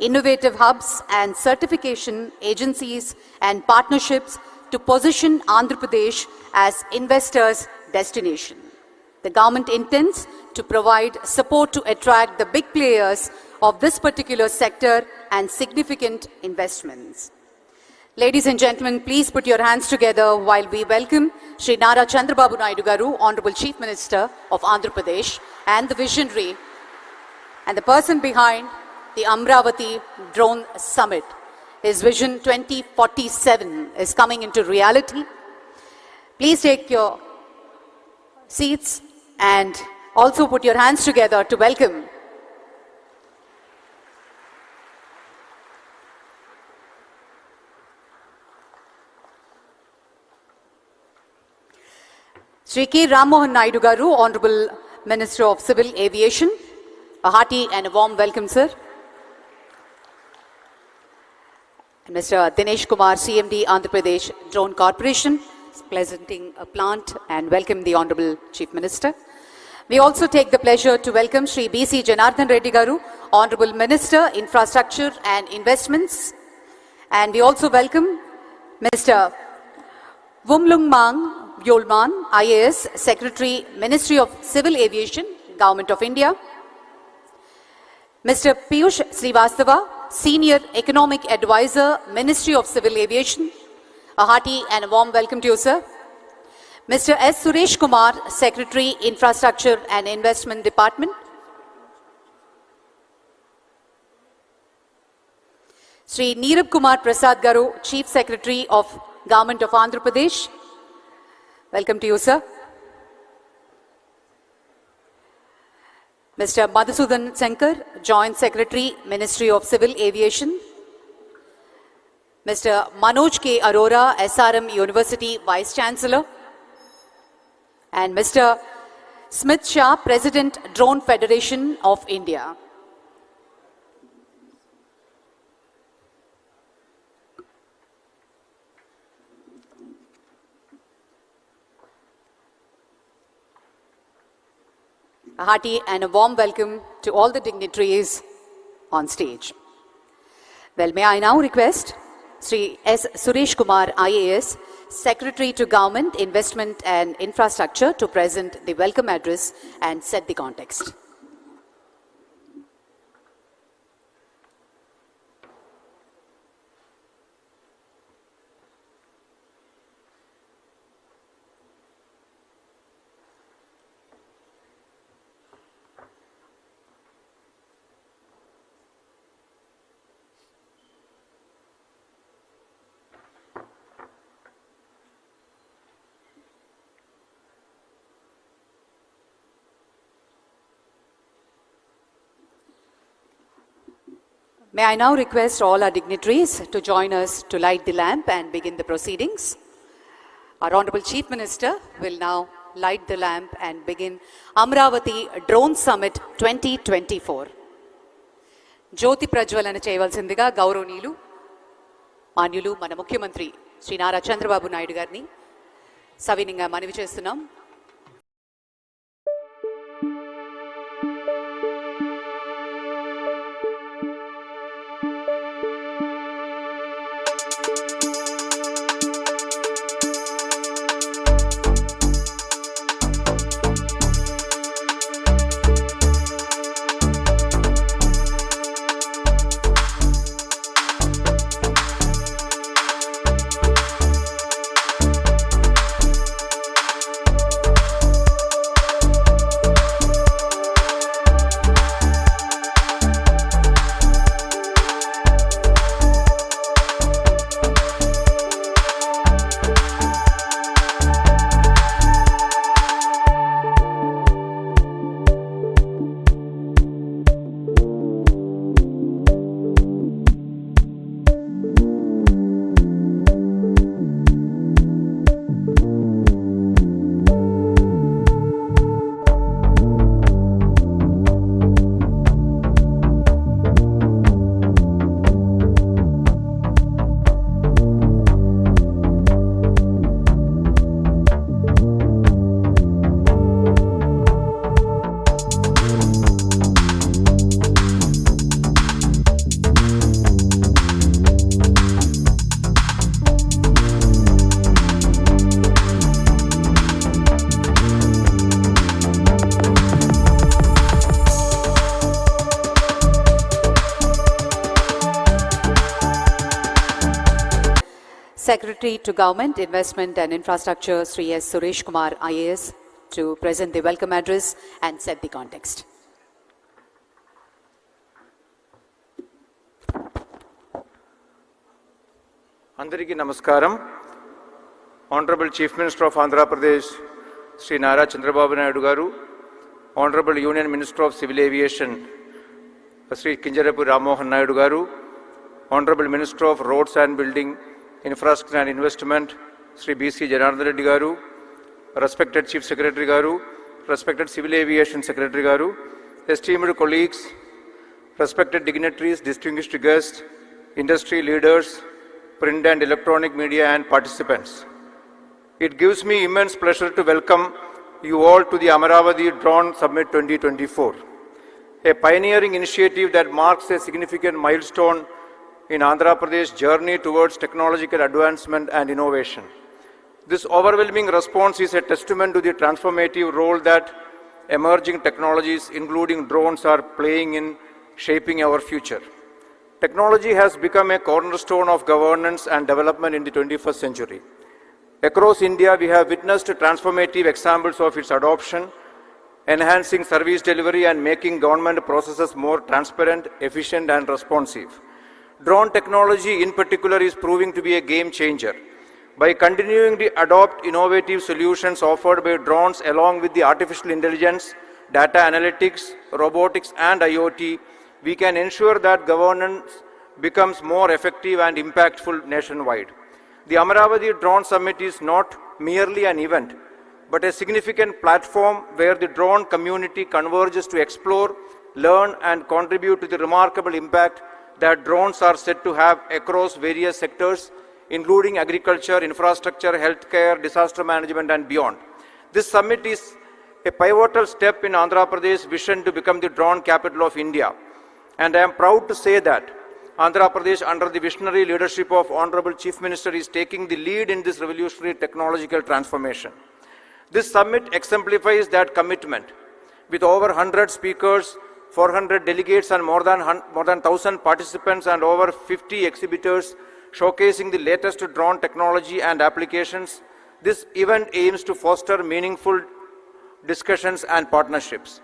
innovative hubs and certification agencies and partnerships to position Andhra Pradesh as investors' destination. The government intends to provide support to attract the big players of this particular sector and significant investments. Ladies and gentlemen, please put your hands together while we welcome Shri Nara ChandraBabu Naidu Garu, Honorable Chief Minister of Andhra Pradesh, and the visionary and the person behind the Amravati Drone Summit. His Vision 2047 is coming into reality. Please take your seats and also put your hands together to welcome Shri K. Ram Mohan Naidu Garu, Honorable Minister of Civil Aviation. A hearty and a warm welcome, sir. And Mr. Dinesh Kumar, CMD, Andhra Pradesh Drone Corporation, is presenting a plant and welcome the Honorable Chief Minister. We also take the pleasure to welcome Shri B.C. Janardhan Reddy Garu, Honorable Minister, Infrastructure and Investments. And we also welcome Mr. Wumlung Mang Yolman, IAS, Secretary, Ministry of Civil Aviation, Government of India. Mr. Piyush Srivastava, Senior Economic Advisor, Ministry of Civil Aviation. A hearty and a warm welcome to you, sir. Mr. S. Suresh Kumar, Secretary, Infrastructure and Investment Department. Sri Neerab Kumar Prasad Garu, Chief Secretary of Government of Andhra Pradesh. Welcome to you, sir. Mr. Madhusudan Sankar, Joint Secretary, Ministry of Civil Aviation. Mr. Manoj K. Arora, SRM University Vice Chancellor. And Mr. Smith Shah, President, Drone Federation of India. A hearty and a warm welcome to all the dignitaries on stage. Well, may I now request Sri S. Suresh Kumar, IAS, Secretary to Government, Investment and Infrastructure, to present the welcome address and set the context. May I now request all our dignitaries to join us to light the lamp and begin the proceedings. Our Honorable Chief Minister will now light the lamp and begin Amravati Drone Summit 2024. Jyoti Prajwalana cheyavalsindiga Gauravaneelu Manyulu mana Mukhyamantri Shri Nara ChandraBabu Naidu garni savininga manavi chestunnam. Secretary to Government, Investment and Infrastructure, Sri S. Suresh Kumar, IAS, to present the welcome address and set the context. Andariki Namaskaram. Honorable Chief Minister of Andhra Pradesh, Sri ChandraBabu Naidu Garu, Honorable Union Minister of Civil Aviation, Sri Motivational Naidu Garu, Honorable Minister of Roads and Building, Infrastructure and Investment, Sri B.C. Janardhan Reddy Garu, respected Chief Secretary Garu, respected Civil Aviation Secretary Garu, esteemed colleagues, respected dignitaries, distinguished guests, industry leaders, print and electronic media and participants. It gives me immense pleasure to welcome you all to the Amaravati Drone Summit 2024, a pioneering initiative that marks a significant milestone in Andhra Pradesh's journey towards technological advancement and innovation. This overwhelming response is a testament to the transformative role that emerging technologies, including drones, are playing in shaping our future. Technology has become a cornerstone of governance and development in the 21st century. Across India, we have witnessed transformative examples of its adoption, enhancing service delivery and making government processes more transparent, efficient and responsive. Drone technology in particular is proving to be a game changer. By continuing to adopt innovative solutions offered by drones along with the artificial intelligence, data analytics, robotics and IoT, we can ensure that governance becomes more effective and impactful nationwide. The Amaravati Drone Summit is not merely an event, but a significant platform where the drone community converges to explore, learn and contribute to the remarkable impact that drones are said to have across various sectors, including agriculture, infrastructure, healthcare, disaster management and beyond. This summit is a pivotal step in Andhra Pradesh's vision to become the drone capital of India. And I am proud to say that Andhra Pradesh, under the visionary leadership of Honorable Chief Minister, is taking the lead in this revolutionary technological transformation. This summit exemplifies that commitment. With over 100 speakers, 400 delegates and more than 1,000 participants and over 50 exhibitors showcasing the latest drone technology and applications, this event aims to foster meaningful discussions and partnerships.